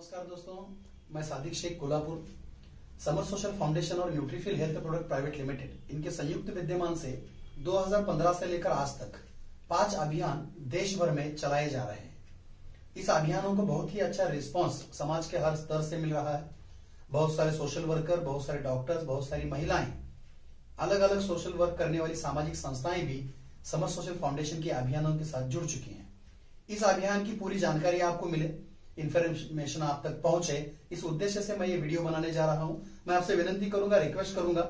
नमस्कार दोस्तों, मैं सादिक शेख कोल्हापुर समर सोशल फाउंडेशन और Nutrifil health product private limited इनके संयुक्त विद्यमान से 2015 से लेकर आज तक 5 अभियान देश भर में चलाए जा रहे हैं। इस अभियानों को बहुत ही अच्छा रिस्पांस समाज के हर स्तर से मिल रहा है। बहुत सारे सोशल वर्कर, बहुत सारे डॉक्टर्स, बहुत सारी महिलाएं, अलग अलग सोशल वर्क करने वाली सामाजिक संस्थाएं भी समर सोशल फाउंडेशन के अभियानों के साथ जुड़ चुकी हैं। इस अभियान की पूरी जानकारी आपको मिले, इंफॉर्मेशन आप तक पहुंचे, इस उद्देश्य से मैं ये वीडियो बनाने जा रहा हूं। मैं आपसे विनती करूंगा, रिक्वेस्ट करूंगा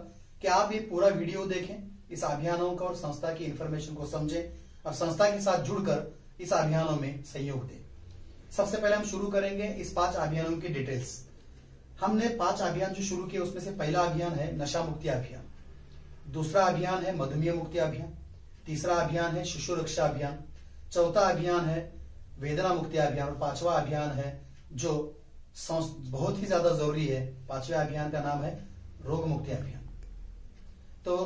कि आप ये पूरा वीडियो देखें, इस अभियानों का और संस्था की इंफॉर्मेशन को समझें और संस्था के साथ जुड़कर इस अभियानों में सहयोग दें। सबसे पहले हम शुरू करेंगे इस 5 अभियानों की डिटेल्स। हमने 5 अभियान जो शुरू किए उसमें से पहला अभियान है नशा मुक्ति अभियान, दूसरा अभियान है मधुमेह मुक्ति अभियान, तीसरा अभियान है शिशु रक्षा अभियान, चौथा अभियान है वेदना मुक्ति अभियान और 5वां अभियान है जो बहुत ही ज्यादा जरूरी है। 5वें अभियान का नाम है रोग मुक्ति अभियान। तो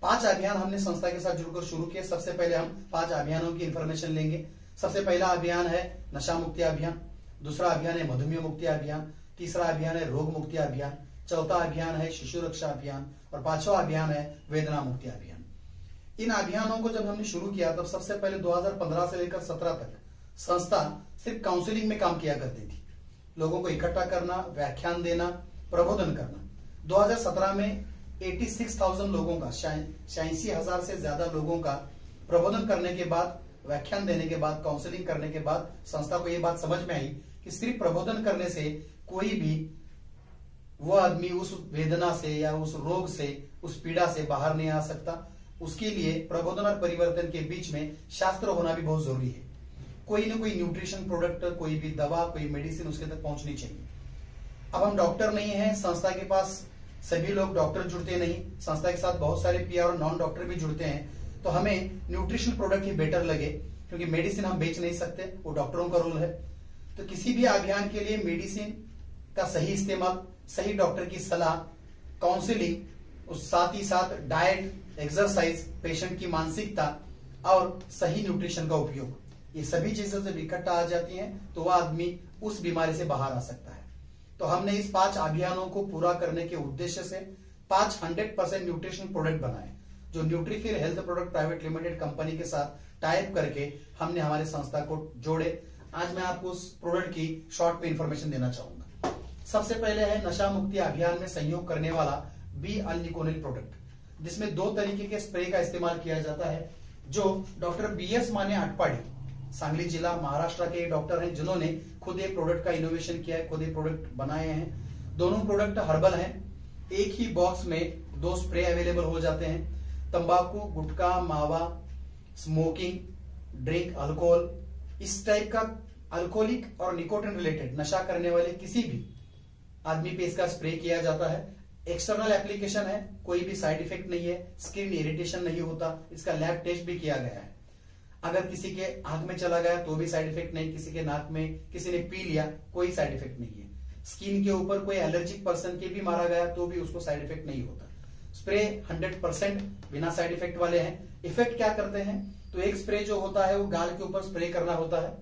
5 अभियान हमने संस्था के साथ जुड़कर शुरू किए। सबसे पहले हम 5 अभियानों की इंफॉर्मेशन लेंगे। सबसे पहला अभियान है नशा मुक्ति अभियान, दूसरा अभियान है मधुमेह मुक्ति अभियान, तीसरा अभियान है रोग मुक्ति अभियान, चौथा अभियान है शिशु रक्षा अभियान और 5वां अभियान है वेदना मुक्ति अभियान। इन अभियानों को जब हमने शुरू किया तब सबसे पहले 2015 से लेकर 17 तक संस्था सिर्फ काउंसलिंग में काम किया करती थी, लोगों को इकट्ठा करना, व्याख्यान देना, प्रबोधन करना। 2017 में 86,000 लोगों का, 86,000 से ज्यादा लोगों का प्रबोधन करने के बाद, व्याख्यान देने के बाद, काउंसलिंग करने के बाद संस्था को यह बात समझ में आई कि सिर्फ प्रबोधन करने से कोई भी वो आदमी उस वेदना से या उस रोग से, उस पीड़ा से बाहर नहीं आ सकता। उसके लिए प्रबोधन और परिवर्तन के बीच में शास्त्र होना भी बहुत जरूरी है। कोई ना कोई न्यूट्रिशन प्रोडक्ट, कोई भी दवा, कोई मेडिसिन उसके तक पहुंचनी चाहिए। अब हम डॉक्टर नहीं हैं, संस्था के पास सभी लोग डॉक्टर जुड़ते नहीं, संस्था के साथ बहुत सारे पीआर और नॉन डॉक्टर भी जुड़ते हैं। तो हमें न्यूट्रिशन प्रोडक्ट ही बेटर लगे क्योंकि मेडिसिन हम बेच नहीं सकते, वो डॉक्टरों का रोल है। तो किसी भी अभियान के लिए मेडिसिन का सही इस्तेमाल, सही डॉक्टर की सलाह, काउंसलिंग, उस साथ ही साथ डाइट, एक्सरसाइज, पेशेंट की मानसिकता और सही न्यूट्रिशन का उपयोग, ये सभी चीजें जब इकट्ठा आ जाती हैं तो वह आदमी उस बीमारी से बाहर आ सकता है। तो हमने इस 5 अभियानों को पूरा करने के उद्देश्य से 5 100% न्यूट्रिशन प्रोडक्ट बनाए, जो Nutrifill health product private limited company के साथ टाइप करके हमने हमारे संस्था को जोड़े। आज मैं आपको उस प्रोडक्ट की शॉर्ट में इंफॉर्मेशन देना चाहूंगा। सबसे पहले है नशा मुक्ति अभियान में सहयोग करने वाला बी अल्निकोनिल प्रोडक्ट, जिसमें 2 तरीके के स्प्रे का इस्तेमाल किया जाता है, जो डॉक्टर BS माने अटपाड़ी, सांगली जिला, महाराष्ट्र के डॉक्टर हैं जिन्होंने खुद एक प्रोडक्ट का इनोवेशन किया है, खुद एक प्रोडक्ट बनाए हैं। दोनों प्रोडक्ट हर्बल हैं। एक ही बॉक्स में 2 स्प्रे अवेलेबल हो जाते हैं। तंबाकू, गुटखा, मावा, स्मोकिंग, ड्रिंक, अल्कोहल, इस टाइप का अल्कोहलिक और निकोटिन रिलेटेड नशा करने वाले किसी भी आदमी पे इसका स्प्रे किया जाता है। एक्सटर्नल एप्लीकेशन है, कोई भी साइड इफेक्ट नहीं है, स्किन इरिटेशन नहीं होता। इसका लैब टेस्ट भी किया गया है। अगर किसी के आंख में चला गया तो भी साइड इफेक्ट नहीं, किसी के नाक में किसी ने पी लिया कोई साइड इफेक्ट नहीं है। स्किन के ऊपर कोई एलर्जिक पर्सन के भी मारा गया तो भी उसको साइड इफेक्ट नहीं होता। स्प्रे 100% बिना साइड इफेक्ट वाले हैं। इफेक्ट क्या करते हैं तो एक स्प्रे जो होता है वो गाल के ऊपर स्प्रे करना होता है,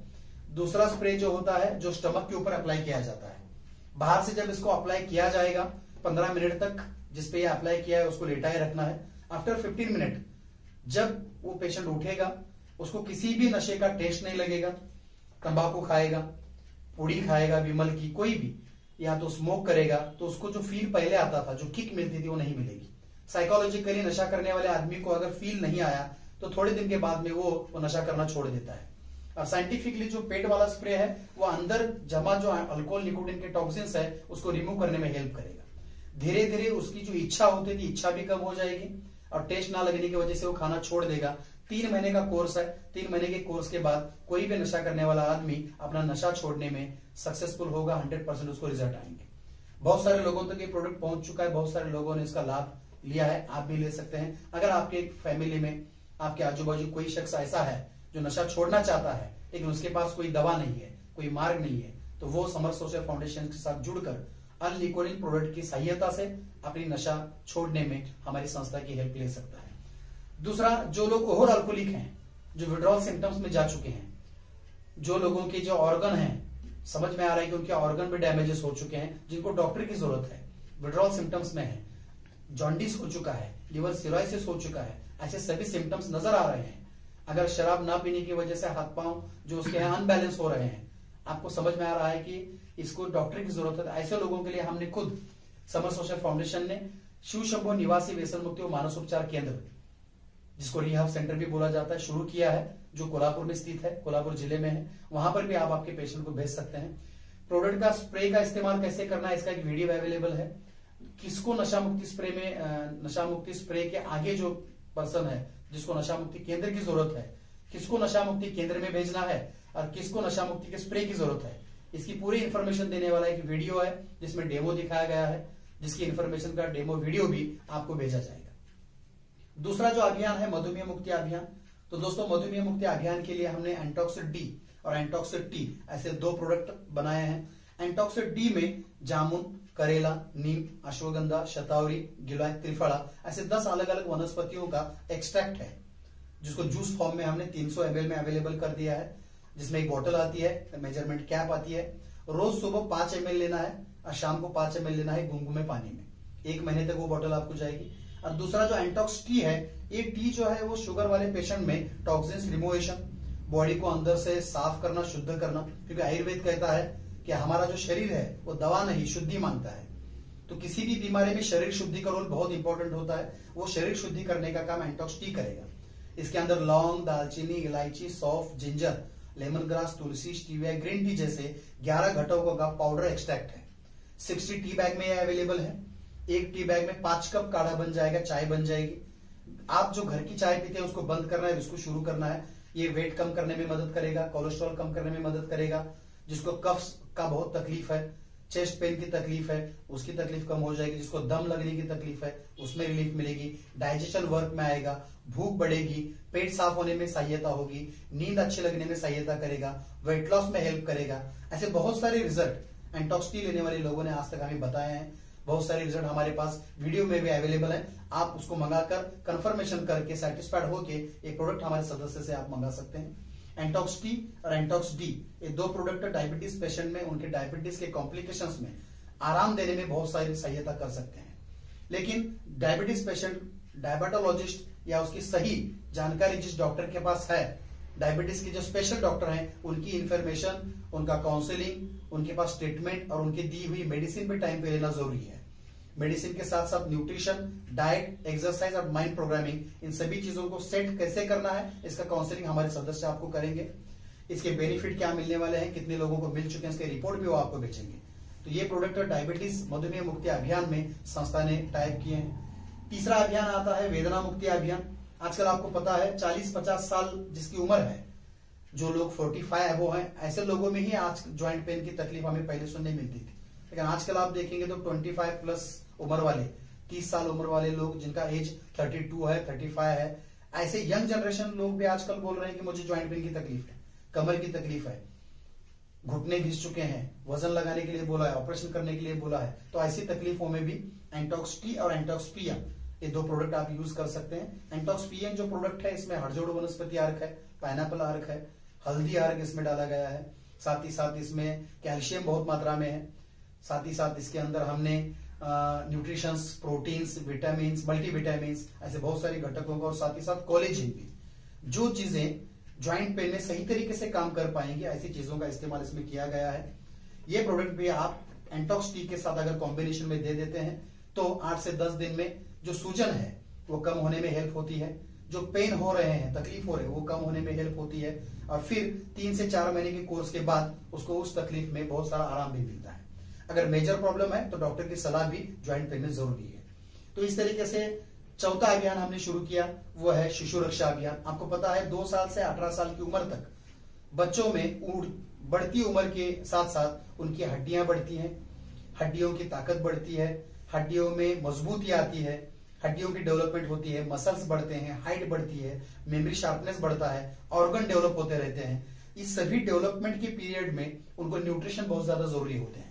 दूसरा स्प्रे जो होता है जो स्टमक के ऊपर अप्लाई किया जाता है। बाहर से जब इसको अप्लाई किया जाएगा 15 मिनट तक जिसपे ये अप्लाई किया है उसको लेटाए रखना है। आफ्टर 15 मिनट जब वो पेशेंट उठेगा उसको किसी भी नशे का टेस्ट नहीं लगेगा। तंबाकू खाएगा, पुड़ी खाएगा, विमल की कोई भी, या तो स्मोक करेगा तो उसको जो फील पहले आता था, जो किक मिलती थी, वो नहीं मिलेगी। साइकोलॉजिकली नशा करने वाले आदमी को अगर फील नहीं आया तो थोड़े दिन के बाद में वो नशा करना छोड़ देता है। और साइंटिफिकली जो पेट वाला स्प्रे है वो अंदर जमा जो अल्कोहल, निकोटिन के टॉक्सिन्स है उसको रिमूव करने में हेल्प करेगा। धीरे धीरे उसकी जो इच्छा होती थी, इच्छा भी कम हो जाएगी और टेस्ट ना लगने की वजह से वो खाना छोड़ देगा। 3 महीने का कोर्स है। 3 महीने के कोर्स के बाद कोई भी नशा करने वाला आदमी अपना नशा छोड़ने में सक्सेसफुल होगा। 100% उसको रिजल्ट आएंगे। बहुत सारे लोगों तक ये प्रोडक्ट पहुंच चुका है, बहुत सारे लोगों ने इसका लाभ लिया है। आप भी ले सकते हैं। अगर आपके एक फैमिली में, आपके आजू बाजू कोई शख्स ऐसा है जो नशा छोड़ना चाहता है लेकिन उसके पास कोई दवा नहीं है, कोई मार्ग नहीं है, तो वो समर सोशल फाउंडेशन के साथ जुड़कर अल्निकोनिल प्रोडक्ट की सहायता से अपनी नशा छोड़ने में हमारी संस्था की हेल्प ले सकता है। दूसरा, जो लोग ओवर अल्कोहलिक हैं, जो विड्रॉल सिम्टम्स में जा चुके हैं, जो लोगों के जो ऑर्गन हैं समझ में आ रहा है कि उनके ऑर्गन भी डैमेजेस हो चुके हैं जिनको डॉक्टर की जरूरत है, विड्रॉल सिम्टम्स में है, जॉन्डिस हो चुका है, लिवर सिरोसिस हो चुका है, ऐसे सभी सिम्टम्स नजर आ रहे हैं। अगर शराब ना पीने की वजह से हाथ पांव जो उसके हैं अनबैलेंस हो रहे हैं, आपको समझ में आ रहा है कि इसको डॉक्टर की जरूरत है, ऐसे लोगों के लिए हमने खुद समर सोशल फाउंडेशन ने शिव शंभो निवासी व्यसन मुक्ति और मानस उपचार केंद्र, जिसको रिहाब सेंटर भी बोला जाता है, शुरू किया है, जो कोल्हापुर में स्थित है, कोल्हापुर जिले में है। वहां पर भी आप आपके पेशेंट को भेज सकते हैं। प्रोडक्ट का स्प्रे का इस्तेमाल कैसे करना है, इसका एक वीडियो अवेलेबल है। किसको नशा मुक्ति स्प्रे में, नशा मुक्ति स्प्रे के आगे जो पर्सन है जिसको नशा मुक्ति केंद्र की जरूरत है, किसको नशा मुक्ति केंद्र में भेजना है और किसको नशा मुक्ति के स्प्रे की जरूरत है, इसकी पूरी इंफॉर्मेशन देने वाला एक वीडियो है जिसमें डेमो दिखाया गया है, जिसकी इंफॉर्मेशन का डेमो वीडियो भी आपको भेजा जाएगा। दूसरा जो अभियान है मधुमेह मुक्ति अभियान। तो दोस्तों मधुमेह मुक्ति अभियान के लिए हमने एंटॉक्सिड डी और एंटॉक्सिड टी ऐसे 2 प्रोडक्ट बनाए हैं। एंटॉक्सिड डी में जामुन, करेला, नीम, अश्वगंधा, शतावरी, गिलोय, त्रिफला ऐसे 10 अलग अलग वनस्पतियों का एक्सट्रैक्ट है, जिसको जूस फॉर्म में हमने 300 ml में अवेलेबल कर दिया है, जिसमें एक बोतल आती है, मेजरमेंट कैप आती है। रोज सुबह 5 ml लेना है और शाम को 5 ml लेना है गुनगुने पानी में। 1 महीने तक वो बोतल आपको जाएगी। और दूसरा जो एंटॉक्स टी है, ये टी जो है वो शुगर वाले पेशेंट में टॉक्सिन्स रिमूवेशन, बॉडी को अंदर से साफ करना, शुद्ध करना, क्योंकि आयुर्वेद कहता है कि हमारा जो शरीर है वो दवा नहीं शुद्धि मांगता है। तो किसी भी बीमारी में शरीर शुद्धि का रोल बहुत इंपॉर्टेंट होता है। वो शरीर शुद्धि करने का काम एंटॉक्स टी करेगा। इसके अंदर लौंग, दालचीनी, इलायची, सौंफ, जिंजर, लेमन ग्रास, तुलसी, स्टीविया, ग्रीन टी जैसे 11 घटकों का पाउडर एक्सट्रैक्ट है। 60 टी बैग में यह अवेलेबल है। एक टी बैग में 5 कप काढ़ा बन जाएगा, चाय बन जाएगी। आप जो घर की चाय पीते हैं उसको बंद करना है, उसको शुरू करना है। ये वेट कम करने में मदद करेगा, कोलेस्ट्रॉल कम करने में मदद करेगा। जिसको कफ का बहुत तकलीफ है, चेस्ट पेन की तकलीफ है, उसकी तकलीफ कम हो जाएगी। जिसको दम लगने की तकलीफ है उसमें रिलीफ मिलेगी। डाइजेशन वर्क में आएगा, भूख बढ़ेगी, पेट साफ होने में सहायता होगी, नींद अच्छी लगने में सहायता करेगा, वेट लॉस में हेल्प करेगा। ऐसे बहुत सारे रिजल्ट एंटॉक्स टी लेने वाले लोगों ने आज तक हमें बताए हैं। बहुत सारे रिजल्ट हमारे पास वीडियो में भी अवेलेबल है। आप उसको मंगाकर कंफर्मेशन करके सेटिस्फाइड होके एक प्रोडक्ट हमारे सदस्य से आप मंगा सकते हैं। एंटॉक्स टी और एंटॉक्स डी, ये 2 प्रोडक्ट डायबिटीज पेशेंट में उनके डायबिटीज के कॉम्प्लिकेशंस में आराम देने में बहुत सारी सहायता कर सकते हैं। लेकिन डायबिटीज पेशेंट डायबिटोलॉजिस्ट या उसकी सही जानकारी जिस डॉक्टर के पास है, डायबिटीज के जो स्पेशल डॉक्टर हैं, उनकी इंफॉर्मेशन, उनका काउंसलिंग, उनके पास ट्रीटमेंट और उनकी दी हुई मेडिसिन भी टाइम पे लेना जरूरी है। मेडिसिन के साथ साथ न्यूट्रिशन, डाइट, एक्सरसाइज और माइंड प्रोग्रामिंग, इन सभी चीजों को सेट कैसे करना है, इसका काउंसलिंग हमारे सदस्य आपको करेंगे। इसके बेनिफिट क्या मिलने वाले हैं, कितने लोगों को मिल चुके हैं, इसके रिपोर्ट भी वो आपको भेजेंगे। तो ये प्रोडक्ट डायबिटीज मधुमेह मुक्ति अभियान में संस्था ने टाइप किए हैं। तीसरा अभियान आता है वेदना मुक्ति अभियान। आजकल आपको पता है 40-50 साल जिसकी उम्र है, जो लोग 45 अबो हैं, ऐसे लोगों में ही आज ज्वाइंट पेन की तकलीफ हमें पहले सुनने मिलती थी। लेकिन आजकल आप देखेंगे तो 25 प्लस उम्र वाले, 30 साल उम्र वाले लोग जिनका एज 32 है, 35 है, ऐसे यंग जनरेशन लोग भी आजकल बोल रहे हैं कि मुझे ज्वाइंट पेन की तकलीफ है, कमर की तकलीफ है, घुटने घिस चुके हैं, वजन लगाने के लिए बोला है, ऑपरेशन करने के लिए बोला है। तो ऐसी तकलीफों में भी एंटॉक्स टी और एंटॉक्स पीएम, ये 2 प्रोडक्ट आप यूज कर सकते हैं। एंटॉक्स पीएम जो प्रोडक्ट है, इसमें हड़जोड़ वनस्पति अर्क है, पाइनएप्पल अर्क है, हल्दी अर्क इसमें डाला गया है। साथ ही साथ इसमें कैल्शियम बहुत मात्रा में है। साथ ही साथ इसके अंदर हमने न्यूट्रिशंस, प्रोटीन्स, विटामिन, मल्टीविटामिन, ऐसे बहुत सारे घटकों का, और साथ ही साथ कोलेजन भी, जो चीजें ज्वाइंट पेन में सही तरीके से काम कर पाएंगे, ऐसी चीजों का इस्तेमाल इसमें किया गया है। ये प्रोडक्ट भी आप एंटॉक्स टी के साथ अगर कॉम्बिनेशन में दे देते हैं तो 8 से 10 दिन में जो सूजन है वो कम होने में हेल्प होती है, जो पेन हो रहे हैं, तकलीफ हो रहे हैं, वो कम होने में हेल्प होती है, और फिर 3 से 4 महीने के कोर्स के बाद उसको उस तकलीफ में बहुत सारा आराम भी मिलता है। अगर मेजर प्रॉब्लम है तो डॉक्टर की सलाह भी ज्वाइंट पेन में जरूरी है। तो इस तरीके से चौथा अभियान हमने शुरू किया, वो है शिशु रक्षा अभियान। आपको पता है 2 साल से 18 साल की उम्र तक बच्चों में बढ़ती उम्र के साथ साथ उनकी हड्डियां बढ़ती हैं, हड्डियों की ताकत बढ़ती है, हड्डियों में मजबूती आती है, हड्डियों की डेवलपमेंट होती है, मसल्स बढ़ते हैं, हाइट बढ़ती है, मेमोरी शार्पनेस बढ़ता है, ऑर्गन डेवलप होते रहते हैं। इस सभी डेवलपमेंट के पीरियड में उनको न्यूट्रिशन बहुत ज्यादा जरूरी होते हैं।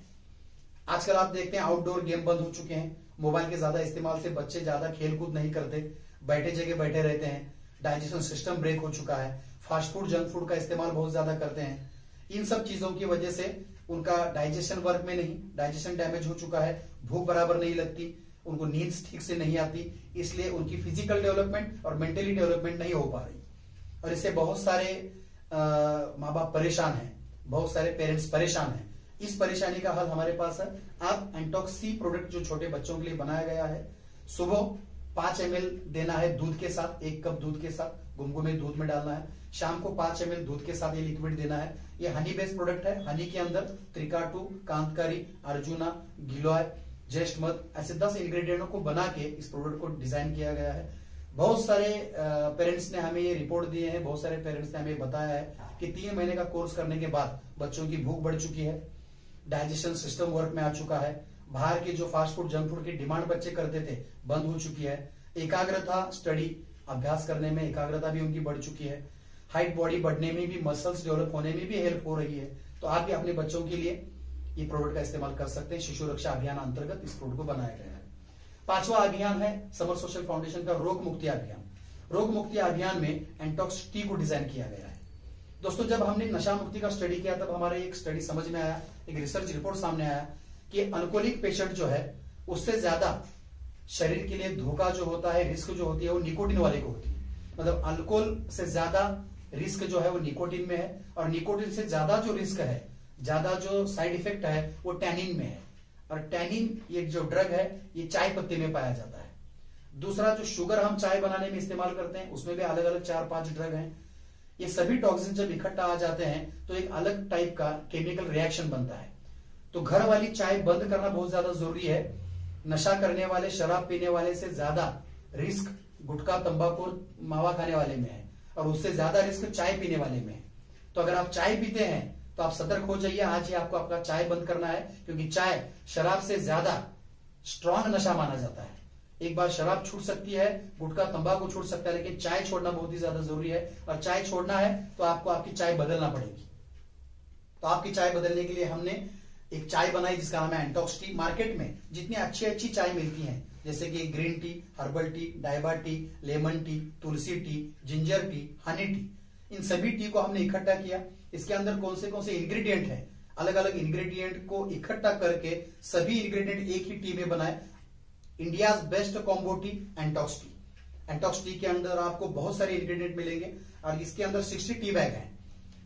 आजकल आप देखते हैं आउटडोर गेम बंद हो चुके हैं, मोबाइल के ज्यादा इस्तेमाल से बच्चे ज्यादा खेल कूद नहीं करते, बैठे जगह बैठे रहते हैं, डाइजेशन सिस्टम ब्रेक हो चुका है, फास्ट फूड, जंक फूड का इस्तेमाल बहुत ज्यादा करते हैं। इन सब चीजों की वजह से उनका डाइजेशन वर्क में नहीं, डाइजेशन डैमेज हो चुका है, भूख बराबर नहीं लगती, उनको नींद ठीक से नहीं आती, इसलिए उनकी फिजिकल डेवलपमेंट और मेंटली डेवलपमेंट नहीं हो पा रही। और इससे बहुत सारे माँ बाप परेशान हैं, बहुत सारे पेरेंट्स परेशान हैं। इस परेशानी का हल हमारे पास है। आप एंटॉक्स सी प्रोडक्ट जो छोटे बच्चों के लिए बनाया गया है, सुबह 5 ml देना है दूध के साथ, 1 कप दूध के साथ गुनगुने दूध में डालना है। शाम को 5 ml दूध के साथ ये लिक्विड देना है। ये हनी बेस्ड प्रोडक्ट है। हनी के अंदर त्रिकाटू, कांतकारी, अर्जुना, गिलोय, ज्येष्ठ मध ऐसे 10 इंग्रेडिएंटों को बना के इस प्रोडक्ट को डिजाइन किया गया है। बहुत सारे पेरेंट्स ने हमें ये रिपोर्ट दिए हैं, बहुत सारे पेरेंट्स ने हमें बताया है कि 3 महीने का कोर्स करने के बाद बच्चों की भूख बढ़ चुकी है, डाइजेशन सिस्टम वर्क में आ चुका है, बाहर के जो फास्ट फूड, जंक फूड की डिमांड बच्चे करते थे बंद हो चुकी है, एकाग्रता, स्टडी अभ्यास करने में एकाग्रता भी उनकी बढ़ चुकी है, हाइट बॉडी बढ़ने में भी, मसल्स डेवलप होने में भी हेल्प हो रही है। तो आप भी अपने बच्चों के लिए ये प्रोडक्ट का इस्तेमाल कर सकते हैं। शिशु रक्षा अभियान अंतर्गत इस प्रोडक्ट को बनाया गया है। 5वां अभियान है समर सोशल फाउंडेशन का रोग मुक्ति अभियान। रोग मुक्ति अभियान में एंटॉक्स टी को डिजाइन किया गया है। दोस्तों, जब हमने नशा मुक्ति का स्टडी किया तब हमारे एक स्टडी समझ में आया, एक रिसर्च रिपोर्ट सामने आया कि अल्कोहलिक पेशेंट जो है उससे ज्यादा शरीर के लिए धोखा जो होता है, रिस्क जो होती है, वो निकोटिन वाले को होती है। मतलब अल्कोहल से ज्यादा रिस्क जो है वो निकोटिन में है, और निकोटिन से ज्यादा जो रिस्क है, ज्यादा जो साइड इफेक्ट है वो टैनिन में है। और टैनिन ये जो ड्रग है ये चाय पत्ती में पाया जाता है। दूसरा, जो शुगर हम चाय बनाने में इस्तेमाल करते हैं उसमें भी अलग अलग 4-5 ड्रग हैं। ये सभी टॉक्सिन जब इकट्ठा आ जाते हैं तो एक अलग टाइप का केमिकल रिएक्शन बनता है। तो घर वाली चाय बंद करना बहुत ज्यादा जरूरी है। नशा करने वाले, शराब पीने वाले से ज्यादा रिस्क गुटखा, तंबाकू, मावा खाने वाले में है, और उससे ज्यादा रिस्क चाय पीने वाले में है। तो अगर आप चाय पीते हैं तो आप सतर्क हो जाइए, आज ही आपको आपका चाय बंद करना है, क्योंकि चाय शराब से ज्यादा स्ट्रांग नशा माना जाता है। एक बार शराब छूट सकती है, गुटखा, तंबाकू छूट सकता है, लेकिन चाय छोड़ना बहुत ही ज्यादा जरूरी है। और चाय छोड़ना है तो आपको आपकी चाय बदलना पड़ेगी। तो आपकी चाय बदलने के लिए हमने एक चाय बनाई जिसका नाम है एंटॉक्स टी। मार्केट में जितनी अच्छी अच्छी चाय मिलती हैं, जैसे कि ग्रीन टी, हर्बल टी, डाइबा tea, lemon tea, tulsi tea, ginger tea, honey tea, इन सभी टी को हमने इकट्ठा किया। इसके अंदर कौन से इंग्रेडिएंट हैं, अलग अलग इंग्रेडिएंट को इकट्ठा करके सभी इंग्रेडिएंट एक ही टी में बनाए। India best combo tea Antox tea. Antox tea के अंदर आपको बहुत सारे इंग्रेडिएंट मिलेंगे, और इसके अंदर 60 टी बैग हैं।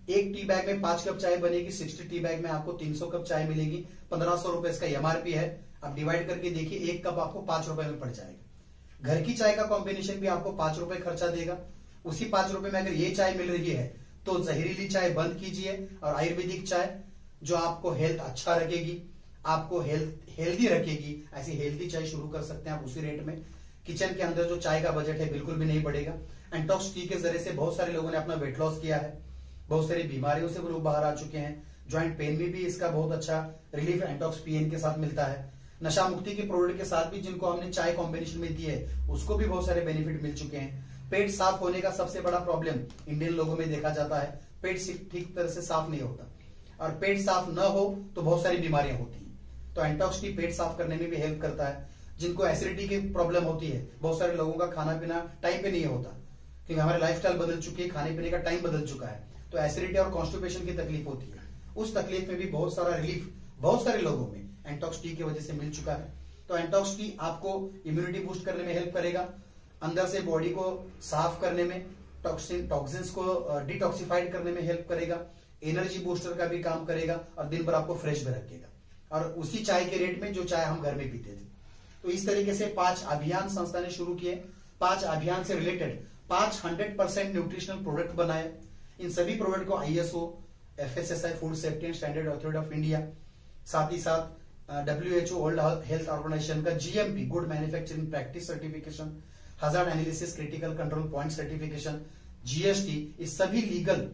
एक टी बैग में 5 कप चाय बनेगी, 60 टी बैग में आपको 300 कप चाय मिलेगी। 1500 रुपए इसका एमआरपी है। आप डिवाइड करके देखिए, 1 कप आपको 5 रुपए में पड़ जाएगा। घर की चाय का कॉम्बिनेशन भी आपको 5 रुपए खर्चा देगा। उसी 5 रुपए में अगर ये चाय मिल रही है तो जहरीली चाय बंद कीजिए, और आयुर्वेदिक चाय जो आपको हेल्थ अच्छा रखेगी, आपको हेल्दी रखेगी, ऐसी हेल्दी चाय शुरू कर सकते हैं आप उसी रेट में। किचन के अंदर जो चाय का बजट है बिल्कुल भी नहीं बढ़ेगा। एंटॉक्स टी के जरिए से बहुत सारे लोगों ने अपना वेट लॉस किया है, बहुत सारी बीमारियों से लोग बाहर आ चुके हैं। ज्वाइंट पेन में भी इसका बहुत अच्छा रिलीफ एंटॉक्स पीएन के साथ मिलता है। नशा मुक्ति के प्रोडक्ट के साथ भी जिनको हमने चाय कॉम्बिनेशन में दी है उसको भी बहुत सारे बेनिफिट मिल चुके हैं। पेट साफ होने का सबसे बड़ा प्रॉब्लम इंडियन लोगों में देखा जाता है, पेट ठीक तरह से साफ नहीं होता, और पेट साफ न हो तो बहुत सारी बीमारियां होती हैं। तो एंटॉक्स टी पेट साफ करने में भी हेल्प करता है। जिनको एसिडिटी की प्रॉब्लम होती है, बहुत सारे लोगों का खाना पीना टाइम पे नहीं होता, क्योंकि हमारे लाइफस्टाइल बदल चुकी है, खाने पीने का टाइम बदल चुका है, तो एसिडिटी और कॉन्स्टिपेशन की तकलीफ होती है। उस तकलीफ में भी बहुत सारा रिलीफ बहुत सारे लोगों में एंटॉक्स टी की वजह से मिल चुका है। तो एंटॉक्स टी आपको इम्यूनिटी बूस्ट करने में हेल्प करेगा, अंदर से बॉडी को साफ करने में, टॉक्सिन्स को डिटॉक्सिफाइड करने में हेल्प करेगा, एनर्जी बूस्टर का भी काम करेगा, और दिन भर आपको फ्रेश भी रखेगा, और उसी चाय के रेट में जो चाय हम घर में पीते थे। तो इस तरीके से 5 अभियान संस्था ने शुरू किए। 5 अभियान से रिलेटेड 5 100% न्यूट्रिशनल प्रोडक्ट बनाए। इन सभी प्रोडक्ट को ISO, FSSAI food safety and standard authority of India, साथ ही साथ WHO वर्ल्ड हेल्थ ऑर्गेनाइजेशन का GMP good manufacturing practice certification, hazard analysis critical control point certification, GST, इस सभी लीगल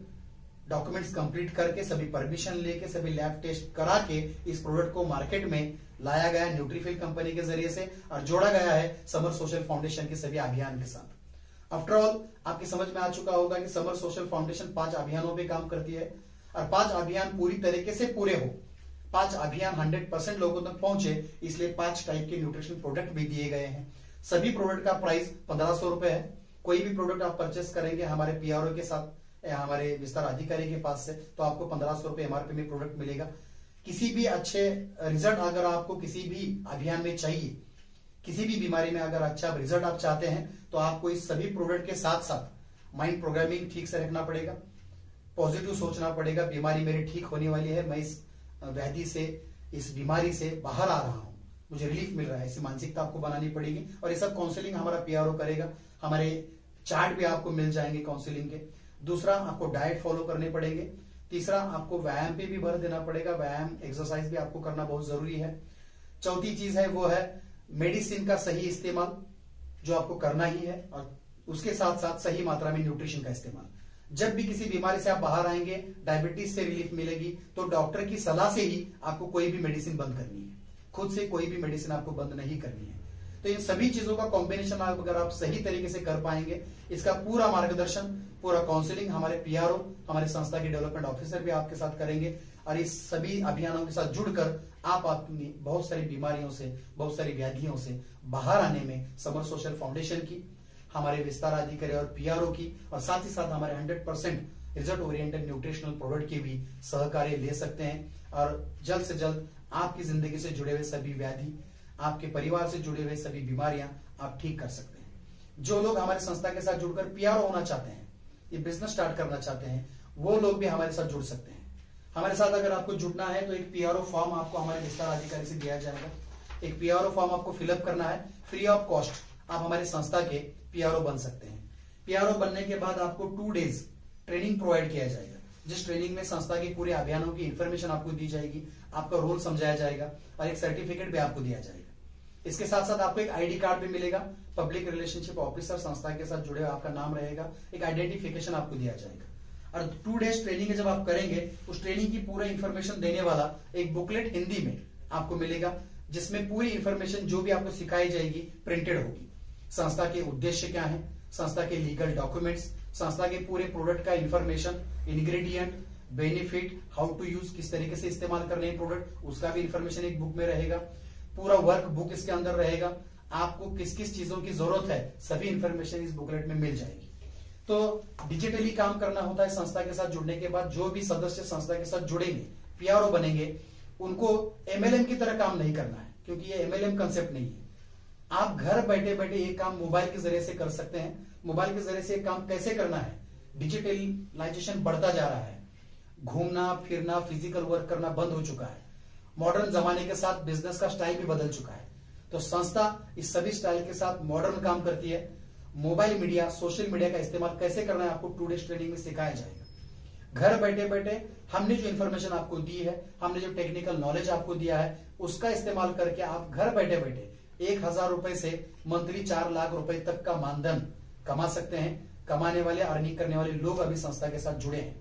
डॉक्यूमेंट्स कंप्लीट करके, सभी परमिशन लेके, सभी लैब टेस्ट करा के इस प्रोडक्ट को मार्केट में लाया गया न्यूट्रीफिल कंपनी के जरिए से, और जोड़ा गया है समर सोशल फाउंडेशन के सभी अभियान के साथ। आफ्टर ऑल आपकी समझ में आ चुका होगा कि समर सोशल फाउंडेशन 5 अभियानों पे काम करती है, और 5 अभियान पूरी तरीके से पूरे हो, 5 अभियान 100% लोगों तक पहुंचे, इसलिए 5 टाइप के न्यूट्रिशन प्रोडक्ट भी दिए गए हैं। सभी प्रोडक्ट का प्राइस 1500 रुपए है। कोई भी प्रोडक्ट आप परचेस करेंगे हमारे PRO के साथ या हमारे विस्तार अधिकारी के पास से, तो आपको 1500 रुपए MRP में प्रोडक्ट मिलेगा। किसी भी अच्छे रिजल्ट अगर आपको किसी भी अभियान में चाहिए, किसी भी बीमारी में अगर अच्छा रिजल्ट आप चाहते हैं, तो आपको इस सभी प्रोडक्ट के साथ साथ माइंड प्रोग्रामिंग ठीक से रखना पड़ेगा, पॉजिटिव सोचना पड़ेगा। बीमारी मेरी ठीक होने वाली है, मैं इस व्याधि से, इस बीमारी से बाहर आ रहा हूं, मुझे रिलीफ मिल रहा है, ऐसी मानसिकता आपको बनानी पड़ेगी। और ये सब काउंसलिंग हमारा पीआरओ करेगा, हमारे चार्ट भी आपको मिल जाएंगे काउंसलिंग के। दूसरा, आपको डाइट फॉलो करने पड़ेंगे। तीसरा, आपको व्यायाम पे भी भर देना पड़ेगा, व्यायाम एक्सरसाइज भी आपको करना बहुत जरूरी है। चौथी चीज है वो है मेडिसिन का सही इस्तेमाल, जो आपको करना ही है, और उसके साथ साथ सही मात्रा में न्यूट्रिशन का इस्तेमाल। जब भी किसी बीमारी से आप बाहर आएंगे, डायबिटीज से रिलीफ मिलेगी, तो डॉक्टर की सलाह से ही आपको कोई भी मेडिसिन बंद करनी है, खुद से कोई भी मेडिसिन आपको बंद नहीं करनी है। तो इन सभी चीजों का कॉम्बिनेशन अगर आप सही तरीके से कर पाएंगे, इसका पूरा मार्गदर्शन, पूरा काउंसलिंग हमारे पीआरओ, हमारे संस्था के डेवलपमेंट ऑफिसर भी आपके साथ करेंगे। और इस सभी अभियानों के साथ जुड़कर आप अपनी बहुत सारी बीमारियों से, बहुत सारी व्याधियों से बाहर आने में समर सोशल फाउंडेशन की, हमारे विस्तार अधिकारी और पीआरओ की, और साथ ही साथ हमारे 100% रिजल्ट ओरिएंटेड न्यूट्रिशनल प्रोडक्ट की भी सहकार्य ले सकते हैं। और जल्द से जल्द आपकी जिंदगी से जुड़े हुए सभी व्याधि, आपके परिवार से जुड़े हुए सभी बीमारियां आप ठीक कर सकते हैं। जो लोग हमारे संस्था के साथ जुड़कर पीआरओ होना चाहते हैं, ये बिजनेस स्टार्ट करना चाहते हैं, वो लोग भी हमारे साथ जुड़ सकते हैं। हमारे साथ अगर आपको जुड़ना है तो एक पीआरओ फॉर्म आपको हमारे विस्तार अधिकारी से दिया जाएगा। एक पीआरओ फॉर्म आपको फिलअप करना है, फ्री ऑफ कॉस्ट आप हमारी संस्था के पीआरओ बन सकते हैं। पीआरओ बनने के बाद आपको 2 डेज ट्रेनिंग प्रोवाइड किया जाएगा, जिस ट्रेनिंग में संस्था के पूरे अभियानों की इंफॉर्मेशन आपको दी जाएगी, आपका रोल समझाया जाएगा और एक सर्टिफिकेट भी आपको दिया जाएगा। इसके साथ साथ आपको एक आईडी कार्ड भी मिलेगा, पब्लिक रिलेशनशिप ऑफिसर संस्था के साथ जुड़े आपका नाम रहेगा, एक आइडेंटिफिकेशन आपको दिया जाएगा। और 2 डेज ट्रेनिंग जब आप करेंगे, उस ट्रेनिंग की पूरा इंफॉर्मेशन देने वाला एक बुकलेट हिंदी में आपको मिलेगा, जिसमें पूरी इंफॉर्मेशन जो भी आपको सिखाई जाएगी प्रिंटेड होगी। संस्था के उद्देश्य क्या है, संस्था के लीगल डॉक्यूमेंट्स, संस्था के पूरे प्रोडक्ट का information, ingredient, benefit, how to use, किस तरीके से इस्तेमाल करने हैं प्रोडक्ट, उसका भी इंफॉर्मेशन एक बुक में रहेगा। पूरा वर्क बुक इसके अंदर रहेगा, आपको किस किस चीजों की जरूरत है सभी इंफॉर्मेशन इस बुकलेट में मिल जाएगी। तो डिजिटली काम करना होता है संस्था के साथ जुड़ने के बाद। जो भी सदस्य संस्था के साथ जुड़ेंगे, पीआरओ बनेंगे, उनको एमएलएम की तरह काम नहीं करना है, क्योंकि ये एमएलएम कंसेप्ट नहीं है। आप घर बैठे बैठे ये काम मोबाइल के जरिए से कर सकते हैं। मोबाइल के जरिए से काम कैसे करना है, डिजिटलाइजेशन बढ़ता जा रहा है, घूमना फिरना फिजिकल वर्क करना बंद हो चुका है, मॉडर्न जमाने के साथ बिजनेस का स्टाइल भी बदल चुका है। तो संस्था इस सभी स्टाइल के साथ मॉडर्न काम करती है। मोबाइल मीडिया, सोशल मीडिया का इस्तेमाल कैसे करना है आपको 2 डेज ट्रेनिंग में सिखाया जाएगा। घर बैठे बैठे हमने जो इन्फॉर्मेशन आपको दी है, हमने जो टेक्निकल नॉलेज आपको दिया है, उसका इस्तेमाल करके आप घर बैठे बैठे 1000 रुपए से मंथली 4 लाख रुपए तक का मानधन कमा सकते हैं। कमाने वाले, अर्निंग करने वाले लोग अभी संस्था के साथ जुड़े हैं।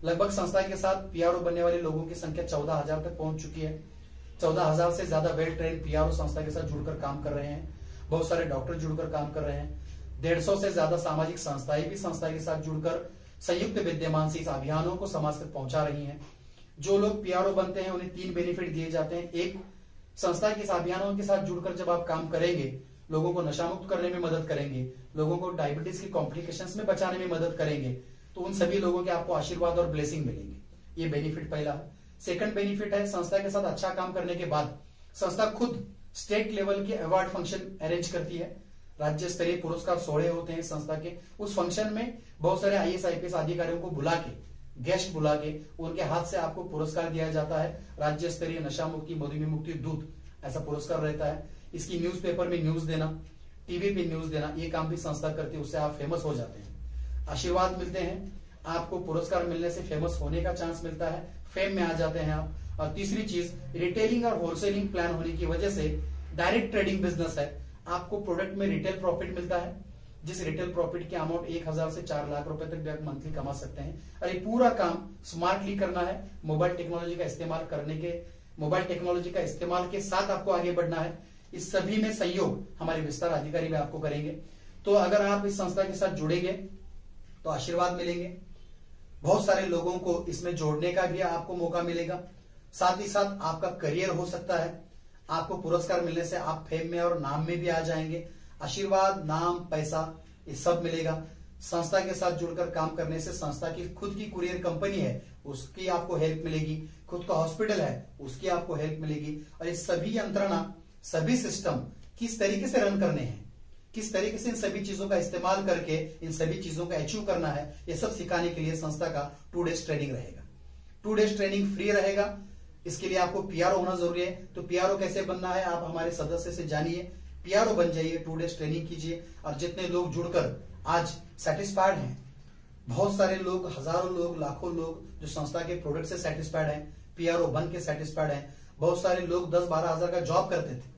लगभग संस्था के साथ पीआरओ बनने वाले लोगों की संख्या 14,000 तक पहुंच चुकी है। 14,000 से ज्यादा वेल ट्रेन पीआरओ संस्था के साथ जुड़कर काम कर रहे हैं। बहुत सारे डॉक्टर जुड़कर काम कर रहे हैं। 150 से ज्यादा सामाजिक संस्थाएं भी संस्था के साथ जुड़कर संयुक्त विद्यमान से इस अभियानों को समाज तक पहुंचा रही हैं। जो लोग पीआरओ बनते हैं उन्हें 3 बेनिफिट दिए जाते हैं। एक, संस्था के इस अभियानों के साथ जुड़कर जब आप काम करेंगे, लोगों को नशा मुक्त करने में मदद करेंगे, लोगों को डायबिटीज की कॉम्प्लिकेशंस में बचाने में मदद करेंगे, तो उन सभी लोगों के आपको आशीर्वाद और ब्लेसिंग मिलेंगे। ये बेनिफिट पहला है। सेकंड बेनिफिट है, संस्था के साथ अच्छा काम करने के बाद संस्था खुद स्टेट लेवल के अवार्ड फंक्शन अरेंज करती है। राज्य स्तरीय पुरस्कार सोहरे होते हैं संस्था के। उस फंक्शन में बहुत सारे आईएएस आईपीएस अधिकारियों को बुला के, गेस्ट बुला के, उनके हाथ से आपको पुरस्कार दिया जाता है। राज्य स्तरीय नशा मुक्ति मधुमेह मुक्ति दूत ऐसा पुरस्कार रहता है। इसकी न्यूज़पेपर में न्यूज देना, टीवी पे न्यूज देना, ये काम भी संस्था करती है। उससे आप फेमस हो जाते हैं, आशीर्वाद मिलते हैं, आपको पुरस्कार मिलने से फेमस होने का चांस मिलता है, फेम में आ जाते हैं आप। और तीसरी चीज, रिटेलिंग और होलसेलिंग प्लान होने की वजह से डायरेक्ट ट्रेडिंग बिजनेस है। आपको प्रोडक्ट में रिटेल प्रॉफिट मिलता है, जिस रिटेल प्रॉफिट की अमाउंट 1000 से 4 लाख रुपए तक भी आप मंथली कमा सकते हैं। और ये पूरा काम स्मार्टली करना है, मोबाइल टेक्नोलॉजी का इस्तेमाल करने के, मोबाइल टेक्नोलॉजी का इस्तेमाल के साथ आपको आगे बढ़ना है। इस सभी में सहयोग हमारे विस्तार अधिकारी भी आपको करेंगे। तो अगर आप इस संस्था के साथ जुड़ेंगे तो आशीर्वाद मिलेंगे, बहुत सारे लोगों को इसमें जोड़ने का भी आपको मौका मिलेगा, साथ ही साथ आपका करियर हो सकता है। आपको पुरस्कार मिलने से आप फेम में और नाम में भी आ जाएंगे। आशीर्वाद, नाम, पैसा ये सब मिलेगा। संस्था के साथ जुड़कर काम करने से संस्था की खुद की कुरियर कंपनी है उसकी आपको हेल्प मिलेगी, खुद का हॉस्पिटल है उसकी आपको हेल्प मिलेगी। और ये सभी यंत्रणा, सभी सिस्टम किस तरीके से रन करने हैं, किस तरीके से इन सभी चीजों का इस्तेमाल करके इन सभी चीजों का अचीव करना है, ये सब सिखाने के लिए संस्था का 2 डेज ट्रेनिंग रहेगा। 2 डेज ट्रेनिंग फ्री रहेगा। इसके लिए आपको पीआरओ होना जरूरी है। तो पीआरओ कैसे बनना है आप हमारे सदस्य से जानिए, पीआरओ बन जाइए, 2 डेज ट्रेनिंग कीजिए। और जितने लोग जुड़कर आज सेटिस्फाइड हैं, बहुत सारे लोग, हजारों लोग, लाखों लोग जो संस्था के प्रोडक्ट से सेटिस्फाइड हैं, पीआरओ बन के सेटिस्फाइड हैं। बहुत सारे लोग 10-12 हजार का जॉब करते थे,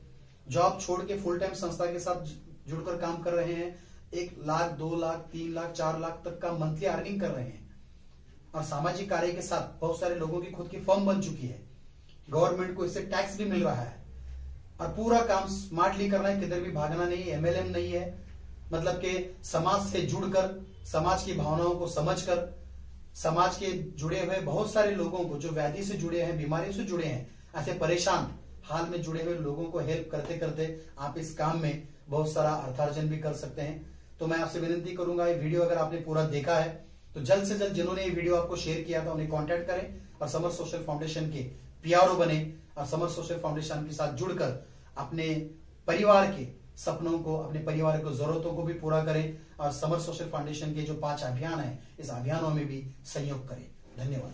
जॉब छोड़ के फुल टाइम संस्था के साथ जुड़कर काम कर रहे हैं। 1 लाख, 2 लाख, 3 लाख, 4 लाख तक का मंथली अर्निंग कर रहे हैं। और सामाजिक कार्य के साथ बहुत सारे लोगों की खुद की फर्म बन चुकी है। गवर्नमेंट को इससे टैक्स भी मिल रहा है। और पूरा काम स्मार्टली करना है, किधर भी भागना नहीं है, एमएलएम नहीं है। मतलब कि समाज से जुड़कर, समाज की भावनाओं को समझकर, समाज के जुड़े हुए बहुत सारे लोगों को जो व्याधि से जुड़े हैं, बीमारी से जुड़े हैं, ऐसे परेशान हाल में जुड़े हुए लोगों को हेल्प करते करते आप इस काम में बहुत सारा अर्थार्जन भी कर सकते हैं। तो मैं आपसे विनती करूंगा, ये वीडियो अगर आपने पूरा देखा है तो जल्द से जल्द जिन्होंने ये वीडियो आपको शेयर किया था उन्हें कांटेक्ट करें और समर सोशल फाउंडेशन के पीआरओ बने और समर सोशल फाउंडेशन के साथ जुड़कर अपने परिवार के सपनों को, अपने परिवार की जरूरतों को भी पूरा करें और समर सोशल फाउंडेशन के जो 5 अभियान है इस अभियानों में भी सहयोग करें। धन्यवाद।